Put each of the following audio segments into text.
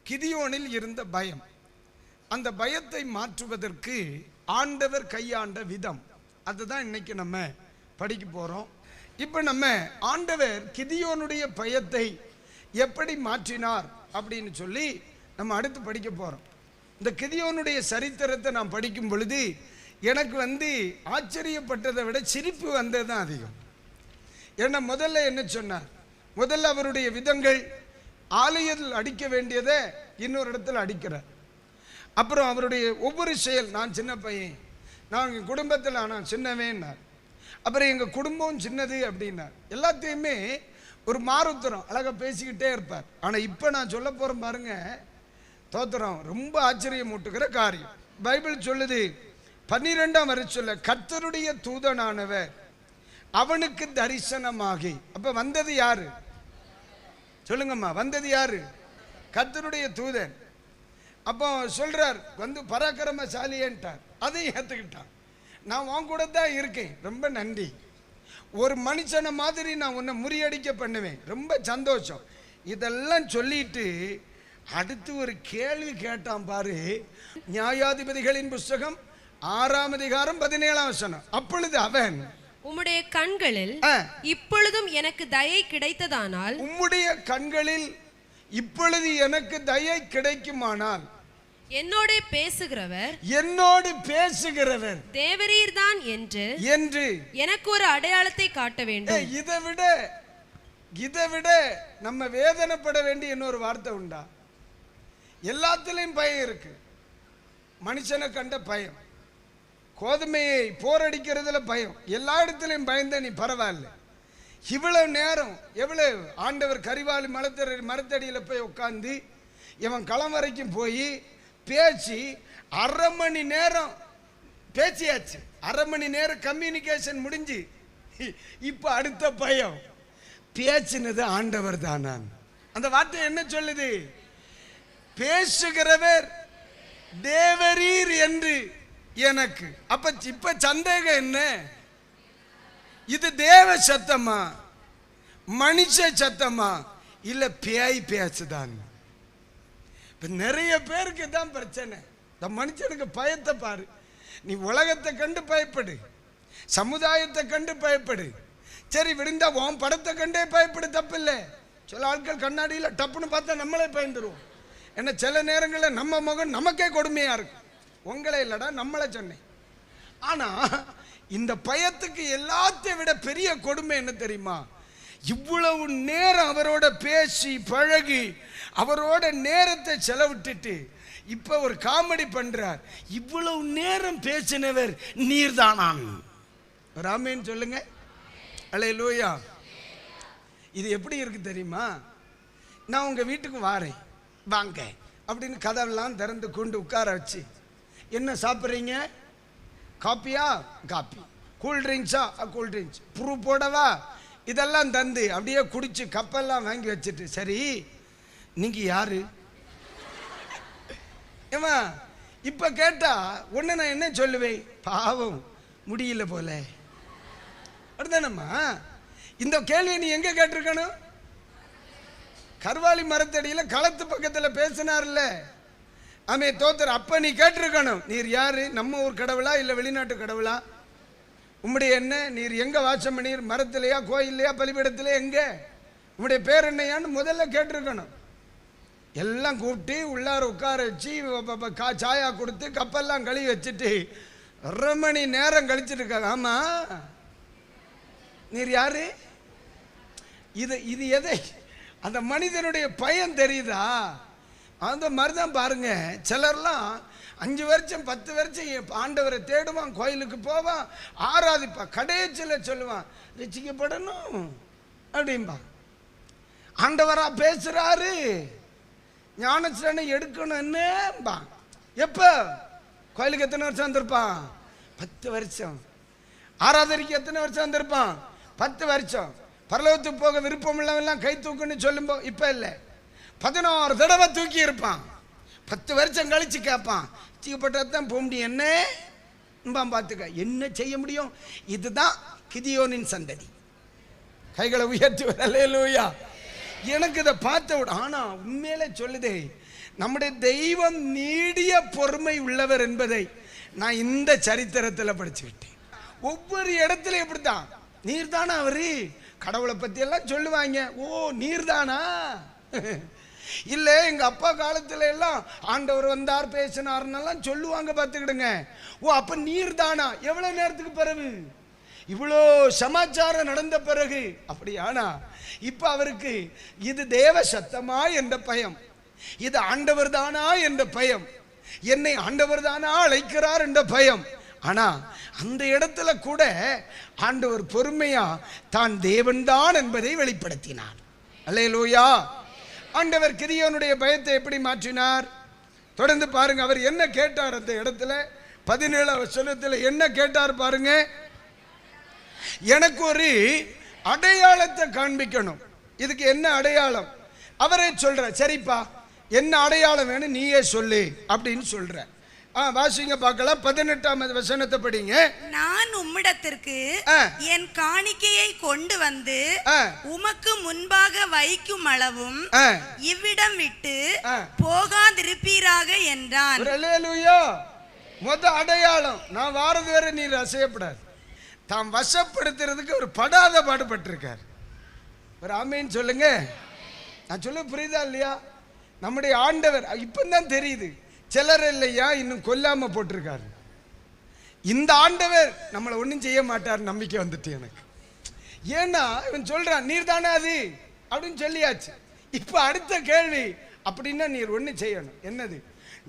கிதியோனில் இருந்த பயம், அந்த பயத்தை மாற்றுவதற்கு ஆண்டவர் கையாண்ட விதம், அதுதான் இன்னைக்கு நம்ம படிக்க போறோம். இப்போ நம்ம ஆண்டவர் கிதியோனுடைய பயத்தை எப்படி மாற்றினார் அப்படின்னு சொல்லி நம்ம அடுத்து படிக்க போறோம். இந்த கிதியோனுடைய சரித்திரத்தை நான் படிக்கும் பொழுது எனக்கு ஆச்சரியப்பட்டதை விட சிரிப்பு வந்தது தான் அதிகம். ஏன்னா முதல்ல என்ன சொன்னார்? முதல்ல அவருடைய விதங்கள், ஆலயத்தில் அடிக்க வேண்டியதை இன்னொரு இடத்துல அடிக்கிறார். அப்புறம் அவருடைய ஒவ்வொரு செயல், நான் சின்ன பையன், நான் எங்கள் குடும்பத்தில் நான் சின்னவேன்னார். அப்புறம் எங்கள் குடும்பம் சின்னது அப்படின்னார். எல்லாத்தையுமே ஒரு மாறுத்தரம் அழகாக பேசிக்கிட்டே இருப்பார். ஆனால் இப்போ நான் சொல்ல போகிறேன் பாருங்க, தோத்திரம் ரொம்ப ஆச்சரியமூட்டுகிற காரியம். பைபிள் சொல்லுது 12ஆம் வசனத்துல, கர்த்தருடைய தூதனானவர் அவனுக்கு தரிசனமாகி. அப்ப வந்தது யாரு சொல்லுங்கம்மா? வந்தது யாரு? கர்த்தருடைய தூதன். அப்போ சொல்றார், பராக்கிரமசாலின்ட்டார். அதையும் ஏத்துக்கிட்டான். நான் உன் கூட தான் இருக்கேன், ரொம்ப நன்றி. ஒரு மனுஷனை மாதிரி நான் உன்னை முறியடிக்க பண்ணுவேன், ரொம்ப சந்தோஷம். இதெல்லாம் சொல்லிட்டு அடுத்து ஒரு கேள்வி கேட்டான் பாரு. நியாயாதிபதிகளின் புஸ்தகம் 6ஆம் அதிகாரம் 17ஆம் வசனம். அப்பொழுது அவன், உம்முடைய கண்களில் இப்பொழுதும் எனக்கு தயை கிடைத்ததானால், உம்முடைய கண்களில் இப்பொழுது எனக்கு தயை கிடைக்குமானால், என்னோடு பேசுகிறவர் தேவரீர் தான் என்று எனக்கு ஒரு அடையாளத்தை காட்ட வேண்டும். இதை விட நம்ம வேதனைப்பட வேண்டிய இன்னொரு வார்த்தை உண்டா? எல்லாத்திலையும் பயம் இருக்கு. மனுஷனை கண்ட பயம், கோதுமையை போரடிக்கிறதுல பயம், எல்லா இடத்துலையும் பயந்த நீ பரவாயில்ல. இவ்வளவு நேரம் எவ்வளவு ஆண்டவர் கரிவாலி மரத்தடியில் போய் உட்காந்து இவன் களம் வரைக்கும் போய் பேசி 1/2 மணி நேரம் பேசியாச்சு. 1/2 மணி நேரம் கம்யூனிகேஷன் முடிஞ்சு இப்ப அடுத்த பயம், பேசினது ஆண்டவர் தான். நான் அந்த வார்த்தை என்ன சொல்லுது? பேசுகிறவர் தேவரீர் என்று எனக்கு. அப்ப இப்ப சந்தேகம் என்ன? இது தேவ சத்தமா, மனுஷ சத்தமா, இல்ல பேய் பேசுதான்? நிறைய பேருக்கு தான் பிரச்சனை. இந்த மனுஷனுக்கு பயத்தை பாரு. நீ உலகத்தை கண்டு பயப்படு, சமுதாயத்தை கண்டு பயப்படு, சரி விடுந்தா உன் படத்தை கண்டே பயப்படு, தப்பு இல்லை. சில ஆட்கள் கண்ணாடியில் டப்புன்னு பார்த்தா நம்மளே பயந்துருவோம். ஏன்னா சில நேரங்களில் நம்ம முகம் நமக்கே கொடுமையா இருக்கு. உங்களே இல்லடா, நம்மளை சொன்னேன். ஆனா இந்த பயத்துக்கு எல்லாத்தையும் விட பெரிய கொடுமை என்ன தெரியுமா? இவ்வளவு நேரம் அவரோட பேசி பழகி அவரோட நேரத்தை செலவிட்டுட்டு இப்ப ஒரு காமெடி பண்றார். இவ்வளவு நேரம் பேசினவர் நீர்தானான். ராமேன் சொல்லுங்க. அல்லேலூயா. இது எப்படி இருக்கு தெரியுமா? நான் உங்க வீட்டுக்கு வாரேன், வாங்க அப்படின்னு கதவெல்லாம் திறந்து கொண்டு உட்கார வச்சு, என்ன சாப்பிட்றீங்க? காப்பியா? காப்பி. கூல் ட்ரிங்க்ஸா? Cool drinks. புரு போடவா? இதெல்லாம் தந்து அப்படியே குடிச்சு கப்பெல்லாம் வாங்கி வச்சுட்டு, சரி நீங்க யாரு? ஏமா இப்ப கேட்டா ஒண்ணு நான் என்ன சொல்லுவேன்? பாவம் முடியல போல. அப்படிதானம்மா? இந்த கேள்வியை நீ எங்க கேட்டிருக்கணும்? கர்வாலி மரத்தடியில களத்து பக்கத்துல பேசினார்ல, ஆமே தோத்தர். அப்ப நீ கேட்டிருக்கணும், நீர் யாரு? நம்ம ஊர் கடவுளா இல்ல வெளிநாட்டு கடவுளா? உம்முடைய என்ன? நீர் எங்க வாசம் பண்ணீர்? மரத்திலையா, கோயில்லையா, பலிபீடத்திலே? எங்க? உம்முடைய பேர் என்னையான்னு முதல்ல கேட்டிருக்கணும். எல்லாம் கூப்பிட்டு உள்ளார உட்கார வச்சு சாயா கொடுத்து கப்பெல்லாம் கழுவி வச்சுட்டு 1/2 மணி நேரம் கழிச்சிட்டு இருக்காங்க. ஆமா, நீர் யாரு? இது எதை? அந்த மனிதனுடைய பயம் தெரியுதா? அந்த மாதிரிதான் பாருங்க. சிலர்லாம் 5 வருஷம் 10 வருஷம் ஆண்டவரை தேடுவான், கோயிலுக்கு போவான், ஆராதிப்பான், கடைசியில் சொல்லுவான் ரட்சிக்கப்படணும் அப்படின்பா. ஆண்டவரா பேசுறாரு, ஞானஸ்நானம் எடுக்கணும்னு. எப்ப கோயிலுக்கு எத்தனை வருஷம் வந்திருப்பான்? 10 வருஷம். ஆராதனைக்கு எத்தனை வருஷம் வந்திருப்பான்? 10 வருஷம். பரலோகத்துக்கு போக விருப்பம் இல்லாமல்லாம் கை தூக்குன்னு சொல்லும்போ இப்ப இல்லை, 16 தடவை தூக்கி இருப்பான். 10 வருஷம் கழிச்சு கேட்பான், தூக்கப்பட்டதான் போக முடியும் என்ன பார்த்துக்க, என்ன செய்ய முடியும்? இதுதான் கிதியோனின் சந்ததி. கைகளை உயர்த்தி அல்லேலூயா. எனக்கு இதை பார்த்த ஆனா உண்மையிலே சொல்லுதே, நம்முடைய தெய்வம் நீடிய பொறுமை உள்ளவர் என்பதை நான் இந்த சரித்திரத்தில் படிச்சுக்கிட்டேன். ஒவ்வொரு இடத்துல எப்படித்தான், நீர்தானா அவரு, கடவுளை பத்தி எல்லாம் சொல்லுவாங்க, ஓ நீர்தானா. இல்ல எங்க அப்பா காலத்துல எல்லாம் ஆண்டவர் வந்தார் பேசினார்னெல்லாம் சொல்லுவாங்க, பார்த்துக்கிடுங்க. ஓ அப்ப நீர்தானா, எவ்வளவு நேரத்துக்கு பிறகு, இவ்வளோ சமாச்சாரம் நடந்த பிறகு. அப்படியானா இப்ப அவருக்கு இது தேவ சத்தமா என்ற பயம், இது ஆண்டவர் தானா என்ற பயம், என்னை ஆண்டவர் தானா அழைக்கிறார் என்ற பயம். ஆனா அந்த இடத்துல கூட ஆண்டவர் பொறுமையா தான் தேவன்தான் என்பதை வெளிப்படுத்தினார். அல்லேலூயா. ஆண்டவர் கிதியோனுடைய பயத்தை எப்படி மாற்றினார்? தொடர்ந்து பாருங்க. அவர் என்ன கேட்டார் அந்த இடத்துல? 17ஆம் வசனத்துல என்ன கேட்டார் பாருங்க. எனக்கு ஒரு அடையாளத்தை காண்பிக்கணும். இதுக்கு என்ன அடையாளம்? அவரே சொல்ற, சரிப்பா என்ன அடையாளம் வேணும் நீயே சொல்லு அப்படின்னு சொல்ற. வாசிங்க பார்க்கலாம். 18ஆம் வசனத்தை படிங்க. நான் உம்மிடத்திற்கு என் காணிக்கையை கொண்டு வந்து உமக்கு முன்பாக வைக்கும் அளவும் இவ்விடம் விட்டு போகாதிருப்பீராக என்றான். அல்லேலூயா. மொத அடையாளம், நான் வாரது வரை நீர் அசையப்படாது. தாம் வசப்படுத்துறதுக்கு ஒரு படாத பாடுபட்டிருக்கார். ஒரு ஆமேன்னு சொல்லுங்க. நான் சொல்ல புரியுதா இல்லையா? நம்முடைய ஆண்டவர் இப்பதான் தெரியுது. சிலர் இல்லையா இன்னும் கொல்லாம போட்டிருக்காரு. இந்த ஆண்டவர் நம்மளை ஒன்றும் செய்ய மாட்டார் நம்பிக்கை வந்துட்டு எனக்கு. ஏன்னா இவன் சொல்றான் நீர் தானே அது அப்படின்னு சொல்லியாச்சு. இப்ப அடுத்த கேள்வி, அப்படின்னா நீர் ஒன்று செய்யணும். என்னது?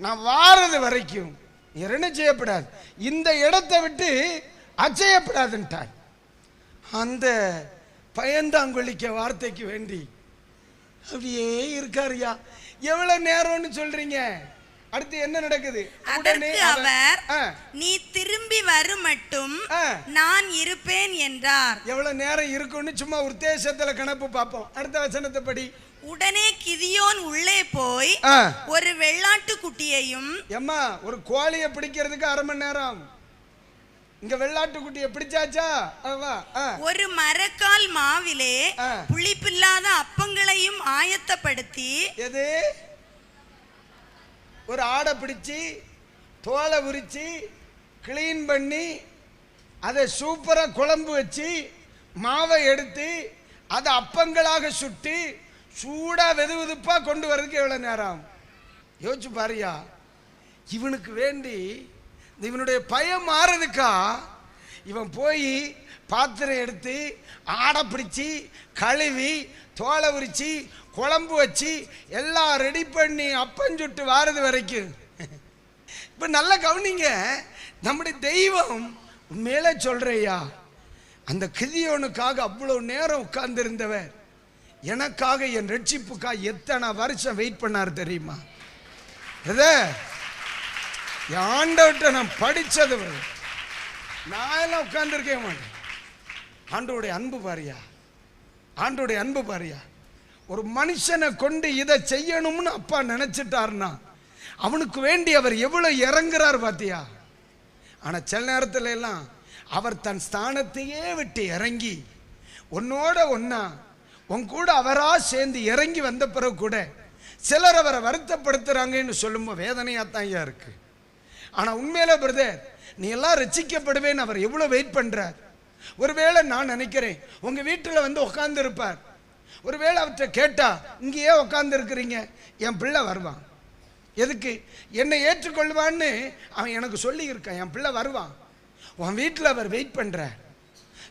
நான் வாரது வரைக்கும் நீர் என்ன செய்யப்படாது, இந்த இடத்தை விட்டு அச்சையப்படாதுன்ட்டார். அந்த பயந்தாங்கொழிக்க வார்த்தைக்கு வேண்டி அப்படியே இருக்காருயா. எவ்வளவு நேரம்னு சொல்றீங்க? அடுத்து என்ன நடக்குது? அதற்கு அவர் நீ திரும்பி வரும் மட்டும் நான் இருப்பேன் என்றார். எவ்வளவு நேரம் இருக்குன்னு சும்மா உத்தேசத்துல கணக்கு பார்ப்போம். அடுத்த வசனத்தை படி. உடனே கிதியோன் உள்ளே போய் ஒரு வெள்ளாட்டு குட்டியையும், எம்மா ஒரு கோழியை பிடிக்கிறதுக்கு 1/2 மணி நேரம், இங்க வெள்ளாட்டு குட்டியை பிடிச்சாச்சா? ஒரு மரக்கால் மாவிலே புளிப்பில்லாத அப்பங்களையும் ஆயத்தப்படுத்தி, எது ஒரு ஆடை பிடிச்சி தோலை உரிச்சு கிளீன் பண்ணி அதை சூப்பரா குழம்பு வச்சு மாவை எடுத்து அதை அப்பங்களாக சுட்டு சூடா வெது வெதுப்பா கொண்டு வர்றதுக்கு எவ்வளவு நேரம் யோசிச்சு பாரியா. இவனுக்கு வேண்டி இவனுடைய பயம் மாறதுக்கா இவன் போய் பாத்திரம் எடுத்து ஆடை பிடிச்சி கழுவி தோலை உரிச்சு குழம்பு வச்சு எல்லாம் ரெடி பண்ணி அப்பஞ்சுட்டு வாரது வரைக்கும். இப்ப நல்லா கவனிங்க, நம்முடைய தெய்வம் உண்மையிலே சொல்றையா, அந்த கிதியோனுக்காக அவ்வளவு நேரம் உட்கார்ந்து இருந்தவர் எனக்காக என் ரட்சிப்புக்காக எத்தனை வருஷம் வெயிட் பண்ணார் தெரியுமா? ஆண்டவர்கிட்ட நான் படிச்சது, நான் எல்லாம் உட்கார்ந்து இருக்க மாட்டேன். ஆண்டோடைய அன்பு பாரியா, ஆண்டோடைய அன்பு பாரியா. ஒரு மனுஷனை கொண்டு இதை செய்யணும்னு அப்பா நினைச்சிட்டார்னா அவனுக்கு வேண்டி அவர் எவ்வளவு இறங்குறார் பாத்தியா. ஆனா சில நேரத்துல எல்லாம் அவர் தன் ஸ்தானத்தையே விட்டு இறங்கி உன்னோட ஒன்னா உன் கூட அவரா சேர்ந்து இறங்கி வந்த பிறகு கூட சிலர் அவரை வருத்தப்படுத்துறாங்கன்னு சொல்லும்போது வேதனையாத்தான் இருக்கு. ஆனா உண்மையில பிரதர் நீ எல்லாம் ரட்சிக்கப்படுவேன்னு அவர் எவ்வளவு வெயிட் பண்றார். ஒருவேளை நான் நினைக்கிறேன் உங்க வீட்டுல வந்து உட்கார்ந்து இருப்பார். ஒருவேளை அவர்கிட்ட கேட்டா இங்கேயே உட்கார்ந்து இருக்கிறீங்க, என் பிள்ளை வருவான், எதுக்கு என்னை ஏற்றுக்கொள்வான்னு அவன் எனக்கு சொல்லி இருக்கான், என் பிள்ளை வருவான். உன் வீட்டில் அவர் வெயிட் பண்றார்.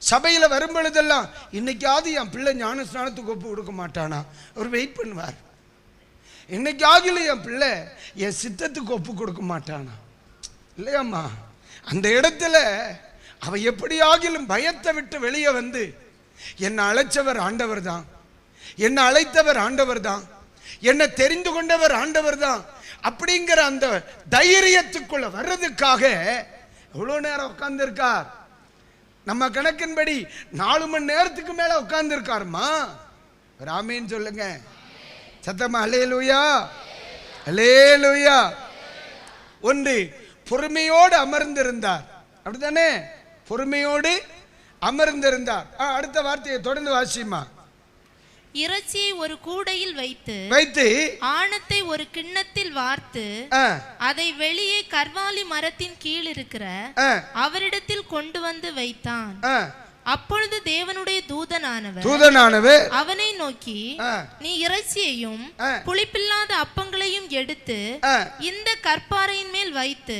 சபையில வரும் பொழுதெல்லாம் இன்னைக்காவது என் பிள்ளை ஞான ஸ்நானத்துக்கு ஒப்பு கொடுக்க மாட்டானா அவர் வெயிட் பண்ணுவார். இன்னைக்காகிலும் என் பிள்ளை என் சித்தத்துக்கு ஒப்பு கொடுக்க மாட்டானா இல்லையாம்மா. அந்த இடத்துல அவ எப்படி ஆகிலும் பயத்தை விட்டு வெளியே வந்து என்னை அழைச்சவர் ஆண்டவர் தான், என்னை அழைத்தவர் ஆண்டவர் தான், என்னை தெரிந்து கொண்டவர் ஆண்டவர் தான் அப்படிங்கிற அந்த தைரியத்துக்குள்ள வர்றதுக்காக எவ்வளவு நேரம் உட்கார்ந்து இருக்கார். நம்ம கணக்கின்படி 4 மணி நேரத்துக்கு மேல உட்கார்ந்து இருக்காருமா. ராமேன்னு சொல்லுங்க சத்தமா. அல்லேலூயா, அல்லேலூயா. ஒன்று பொறுமையோடு அமர்ந்திருந்தார், அப்படித்தானே? பொறுமையோடு அமர்ந்திருந்தார். அடுத்த வார்த்தையை தொடர்ந்து வாசிமா. இறைச்சியை ஒரு கூடையில் வைத்து ஆணத்தை ஒரு கிண்ணத்தில் வார்த்து அதை வெளியே கர்வாலி மரத்தின் கீழ் இருக்கிற அவரிடத்தில் கொண்டு வந்து வைத்தான். அப்பொழுது தேவனுடைய தூதனானவர் அவனை நோக்கி, நீ இறைச்சியையும் புளிப்பில்லாத அப்பங்களையும் எடுத்து இந்த கற்பாறையின் மேல் வைத்து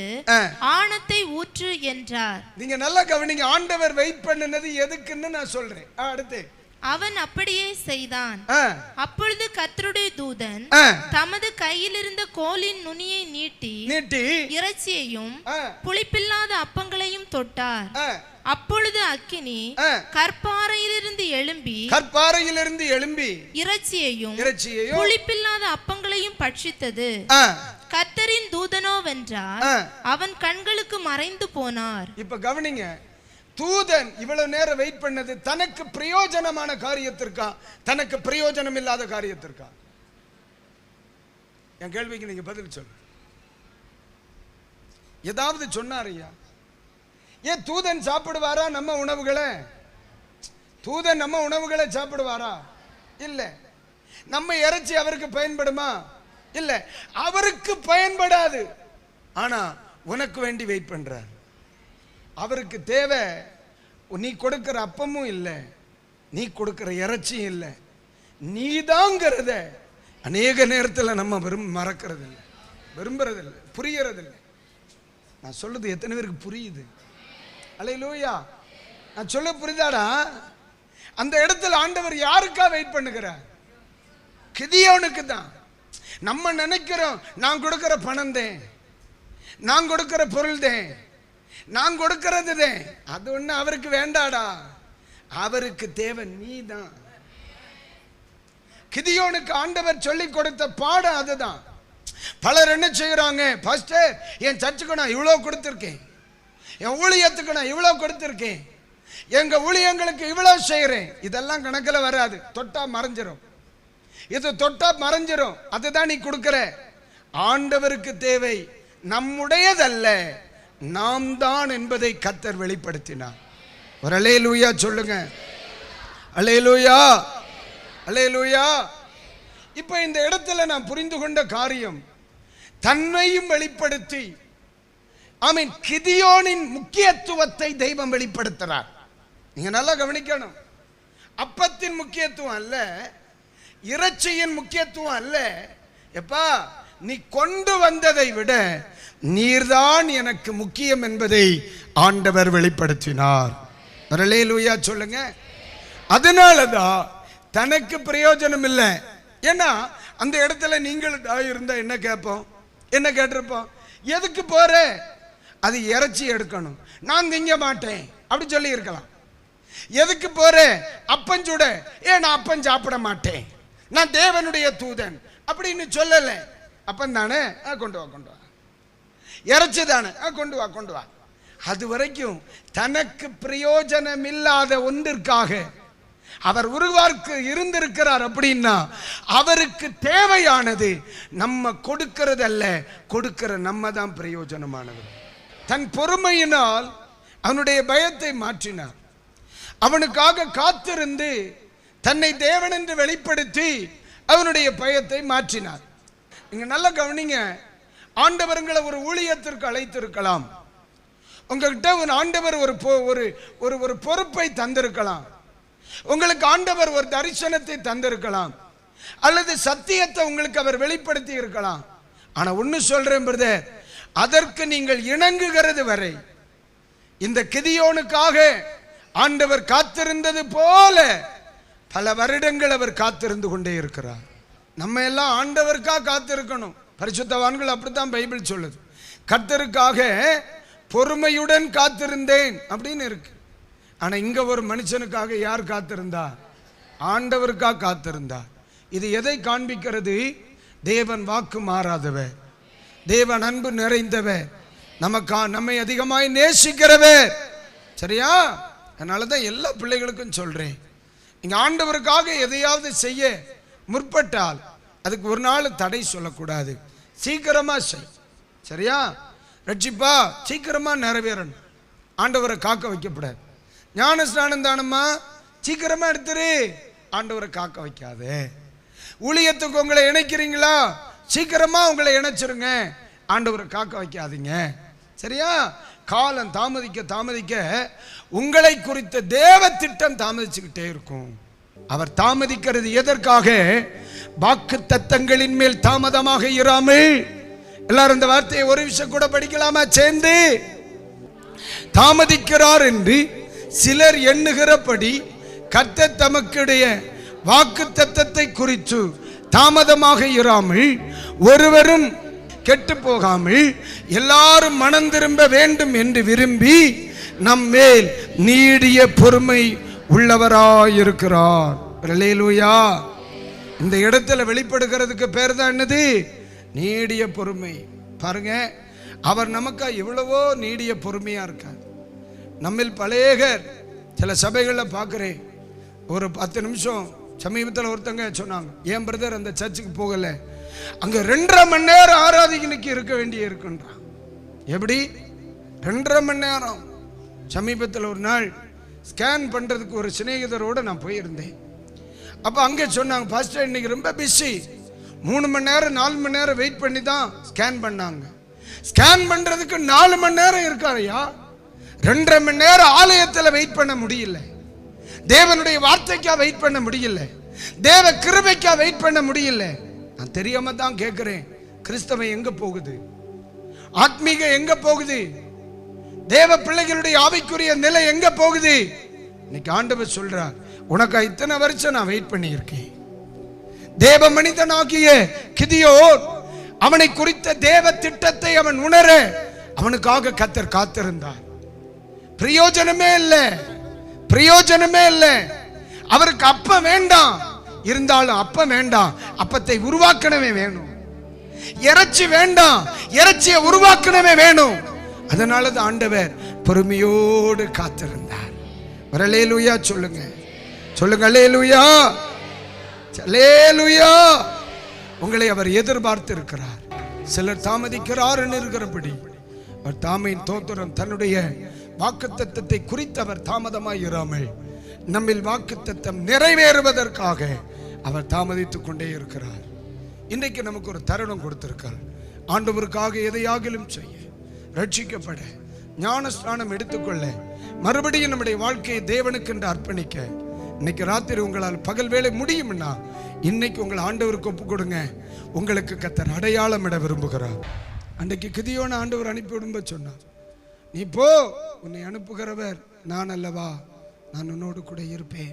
ஆணத்தை ஊற்று என்றார். நீங்க நல்லா கவனிங்க. ஆண்டவர் வெயிட் பண்ணினது எதுக்குன்னு நான் சொல்றேன். அடுத்து அவன் அப்படியே செய்தான். அப்பொழுது கர்த்தருடைய தூதன் தமது கையில் இருந்த கோலின் நுனியை நீட்டி இறைச்சியையும் புளிப்பில்லாத அப்பங்களையும் தொட்டார். அப்பொழுது அக்கினி கற்பாறையிலிருந்து எழும்பி இறைச்சியையும் புளிப்பில்லாத அப்பங்களையும் பட்சித்தது. கர்த்தரின் தூதனோ வென்றார், அவன் கண்களுக்கு மறைந்து போனார். இப்ப கவனிங்க, தூதன் இவ்வளவு நேரம் வெயிட் பண்ணது தனக்கு பிரயோஜனமான காரியத்திற்கா, தனக்கு பிரயோஜனம் இல்லாத காரியத்திற்கா? என் கேள்விக்கு நீங்க பதில் சொல்லுங்க. ஏதாவது சொன்னாரையா? ஏன் தூதன் சாப்பிடுவாரா நம்ம உணவுகளை? தூதன் நம்ம உணவுகளை சாப்பிடுவாரா? இல்ல. நம்ம இறைச்சி அவருக்கு பயன்படுமா? இல்ல, அவருக்கு பயன்படாது. ஆனா உனக்கு வேண்டி வெயிட் பண்றார். அவருக்கு தேவை நீ கொடுக்கிற அப்பமும் இல்லை, நீ கொடுக்கிற இறைச்சியும் இல்லை, நீதாங்கிறத அநேக நேரத்தில் நம்ம மறக்கிறது இல்லை, விரும்புறதில்லை, புரியறதில்லை. நான் சொல்றது எத்தனை பேருக்கு புரியுது? அல்லேலூயா. நான் சொல்ல புரியுதாடா? அந்த இடத்துல ஆண்டவர் யாருக்கா வெயிட் பண்ணுகிறார்? கிதியோனுக்கு தான். நம்ம நினைக்கிறோம் நான் கொடுக்கிற பணம் தான், நான் கொடுக்கிற பொருள் தான், நான் கொடுக்கிறது தான், அது ஒண்ணு அவருக்கு வேண்டாடா. அவருக்கு தேவை நீ தான். கிதியோனுக்கு ஆண்டவர் சொல்லி கொடுத்த பாடம் அதுதான். பலர் என்ன செய்யறாங்க, பாஸ்டர் என் சர்ச்சுக்கு நான் இவ்வளவு கொடுத்திருக்கேன், என் ஊழியத்துக்கு நான் இவ்வளவு கொடுத்திருக்கேன், எங்க ஊழியங்களுக்கு இவ்வளவு செய்யறேன். இதெல்லாம் கணக்கில் வராது, தொட்டா மறைஞ்சிரும். இது தொட்டா மறைஞ்சிரும். அதுதான் நீ கொடுக்கிற. ஆண்டவருக்கு தேவை நம்முடையதல்ல, நாம் தான் என்பதை கர்த்தர் வெளிப்படுத்தினார். ஒரு அல்லேலூயா சொல்லுங்க. அல்லேலூயா, அல்லேலூயா. இப்ப இந்த இடத்துல நான் புரிந்து கொண்ட காரியம், தன்னையும் வெளிப்படுத்தி ஆமென், கிதியோனின் முக்கியத்துவத்தை தெய்வம் வெளிப்படுத்துறார். நீங்க நல்லா கவனிக்கணும். அப்பத்தின் முக்கியத்துவம் அல்ல, இறைச்சியின் முக்கியத்துவம் அல்ல. எப்பா, நீ கொண்டு வந்ததை விட நீர்தான் எனக்கு முக்கியம் என்பதை ஆண்டவர் வெளிப்படுத்தினார். அல்லேலூயா சொல்லுங்க. அதனாலதான் தனக்கு பிரயோஜனம் இல்லை. ஏன்னா அந்த இடத்துல நீங்கள் இருந்தா என்ன கேட்போம், என்ன கேட்டிருப்போம்? எதுக்கு போற? அது இறைச்சி எடுக்கணும், நான் திங்க மாட்டேன் அப்படி சொல்லி இருக்கலாம். எதுக்கு போற? அப்பன் சுட, நான் அப்பன் சாப்பிட மாட்டேன், நான் தேவனுடைய தூதன் அப்படின்னு சொல்லல. அப்பன் தானே, கொண்டு வா கொண்டு வா. இறைச்சி தானே, கொண்டு வா கொண்டு வா. அது வரைக்கும் தனக்கு பிரயோஜனம் இல்லாத ஒன்றிற்காக அவர் உருவாக்கு இருந்திருக்கிறார். அப்படின்னா அவருக்கு தேவையானது நம்ம கொடுக்கிறதல்ல, கொடுக்கிற நம்ம தான் பிரயோஜனமானது. தன் பொறுமையினால் அவனுடைய பயத்தை மாற்றினார். அவனுக்காக காத்திருந்து தன்னை தேவன் என்று வெளிப்படுத்தி அவனுடைய பயத்தை மாற்றினார். நீங்க நல்லா கவனிங்க. ஆண்டவர்களை ஒரு ஊழியத்திற்கு அழைத்திருக்கலாம், உங்ககிட்ட ஒரு ஆண்டவர் ஒரு பொறுப்பை தந்திருக்கலாம், உங்களுக்கு ஆண்டவர் ஒரு தரிசனத்தை தந்திருக்கலாம், அல்லது சத்தியத்தை உங்களுக்கு அவர் வெளிப்படுத்தி இருக்கலாம். ஆனா ஒன்னு சொல்றேன் பிரதர், அதற்கு நீங்கள் இணங்குகிறது வரை இந்த கிதியோனுக்காக ஆண்டவர் காத்திருந்தது போல பல வருடங்கள் அவர் காத்திருந்து கொண்டே இருக்கிறார். நம்ம எல்லாம் ஆண்டவருக்காக காத்திருக்கணும். பரிசுத்தவான்கள் அப்படித்தான் பைபிள் சொல்லுது. கர்த்தருக்காக பொறுமையுடன் காத்திருந்தேன் அப்படின்னு இருக்கு. ஆனா இங்க ஒரு மனுஷனுக்காக யார் காத்திருந்தா? ஆண்டவருக்காக காத்திருந்தா. இது எதை காண்பிக்கிறது? தேவன் வாக்கு மாறாதவர், தேவன் அன்பு நிறைந்தவர், நம்மை அதிகமாய் நேசிக்கிறவர். சரியா? அதனாலதான் எல்லா பிள்ளைகளுக்கும் சொல்றேன், நீங்க ஆண்டவருக்காக எதையாவது செய்ய முற்பட்டால் அதுக்கு ஒரு நாள் தடை சொல்லக்கூடாது. சீக்கிரமா செய். சரியா? ரட்சிப்பா சீக்கிரமா நிறைவேறணும். ஆண்டவரை காக்க வைக்கப்படாது. ஞான ஸ்நானம் தானம்மா, சீக்கிரமா எடுத்துரு, ஆண்டவரை காக்க வைக்காதே. ஊழியத்துக்கு உங்களை இணைக்கிறீங்களா, சீக்கிரமா உங்களை இணைச்சிருங்க, ஆண்டவரை காக்க வைக்காதீங்க. சரியா? காலம் தாமதிக்க தாமதிக்க உங்களை குறித்த தேவ திட்டம் தாமதிச்சுக்கிட்டே இருக்கும். அவர் தாமதிக்கிறது எதற்காக? வாக்கு தத்தங்களின் மேல் தாமதமாக இராமல். எல்லாரும் இந்த வார்த்தையை ஒரு விஷயம் கூட படிக்கலாமா சேர்ந்து? தாமதிக்கிறார் என்று சிலர் எண்ணுகிறபடி கர்த்தர் தமக்குடைய வாக்கு தத்தத்தை குறித்து தாமதமாக இராமல் ஒருவரும் கெட்டு போகாமல் எல்லாரும் மனம் திரும்ப வேண்டும் என்று விரும்பி நம்மேல் நீடிய பொறுமை உள்ளவராயிருக்கிறார். அல்லேலூயா. இந்த இடத்துல வெளிப்படுகிறதுக்கு பேர் தான் என்னது? நீடிய பொறுமை. பாருங்க, அவர் நமக்கா எவ்வளவோ நீடிய பொறுமையா இருக்கார். நம்மில் பலேகர் சில சபைகளில் பார்க்குறேன், ஒரு 10 நிமிஷம் சமீபத்தில் ஒருத்தங்க சொன்னாங்க, என் பிரதர் அந்த சர்ச்சுக்கு போகல, அங்க 2.5 மணி நேரம் ஆராதிக்கனுக்கு இருக்க வேண்டிய இருக்குன்றான். எப்படி 2.5 மணி நேரம்? சமீபத்தில் ஒரு நாள் ஸ்கேன் பண்றதுக்கு ஒரு சிநேகிதரோடு நான் போயிருந்தேன். அப்ப அங்கே சொன்னாங்க, பாஸ்டர் இன்னைக்கு ரொம்ப பிஸி, 3 மணி நேரம் 4 மணி நேரம் வெயிட் பண்ணி தான் ஸ்கேன் பண்ணாங்க. ஸ்கேன் பண்றதுக்கு 4 மணி நேரம் இருக்காருயா, 2.5 மணி நேரம் ஆலயத்தில் வெயிட் பண்ண முடியல, தேவனுடைய வார்த்தைக்கா வெயிட் பண்ண முடியல, தேவ கிருபைக்கா வெயிட் பண்ண முடியல. நான் தெரியாம தான் கேட்கிறேன், கிறிஸ்தவம் எங்க போகுது? ஆத்மீக எங்க போகுது? தேவ பிள்ளைகளுடைய ஆவிக்குரிய நிலை எங்க போகுது? இன்னைக்கு ஆண்டவர் சொல்றார், உனக்கா இத்தனை வருஷம் நான் வெயிட் பண்ணி இருக்கேன். தேவ மனிதனாகிய கிதியோன் அவனை குறித்த தேவ திட்டத்தை அவன் உணர அவனுக்காக கர்த்தர் காத்திருந்தார். பிரயோஜனமே இல்லை, பிரயோஜனமே இல்லை. அவருக்கு அப்ப வேண்டாம், இருந்தாலும் அப்ப வேண்டாம், அப்பத்தை உருவாக்கணவே வேணும். இறைச்சி வேண்டாம், இறைச்சியை உருவாக்கணவே வேணும். அதனால தான் ஆண்டவர் பொறுமையோடு காத்திருந்தார். அல்லேலூயா சொல்லுங்க, சொல்லுங்க அல்லேலூயா, அல்லேலூயா. உங்களை அவர் எதிர்பார்த்து இருக்கிறார். சிலர் தாமதிக்கிறார் இருக்கிறபடி அவர் தாமையின் தோத்திரம் தன்னுடைய வாக்குத்தத்தத்தை குறித்து அவர் தாமதமாய் இராமல் நம்மில் வாக்குத்தத்தம் நிறைவேறுவதற்காக அவர் தாமதித்துக் கொண்டே இருக்கிறார். இன்றைக்கு நமக்கு ஒரு தருணம் கொடுத்திருக்கார். ஆண்டவருக்காக எதையாகிலும் செய்ய, ரட்சிக்கப்பட, ஞான ஸ்நானம் எடுத்துக்கொள்ள, மறுபடியும் நம்முடைய வாழ்க்கையை தேவனுக்கு என்று அர்ப்பணிக்க இன்னைக்கு ராத்திரி உங்களால் பகல் வேலை முடியும்னா இன்னைக்கு உங்களை ஆண்டவருக்கு ஒப்பு கொடுங்க. உங்களுக்கு கர்த்தர் அடையாளம் இட விரும்புகிறார். அன்றைக்கு கிதியோனை ஆண்டவர் அனுப்பிவிடும்ப சொன்னார், நீ போ, உன்னை அனுப்புகிறவர் நான் அல்லவா, நான் உன்னோடு கூட இருப்பேன்.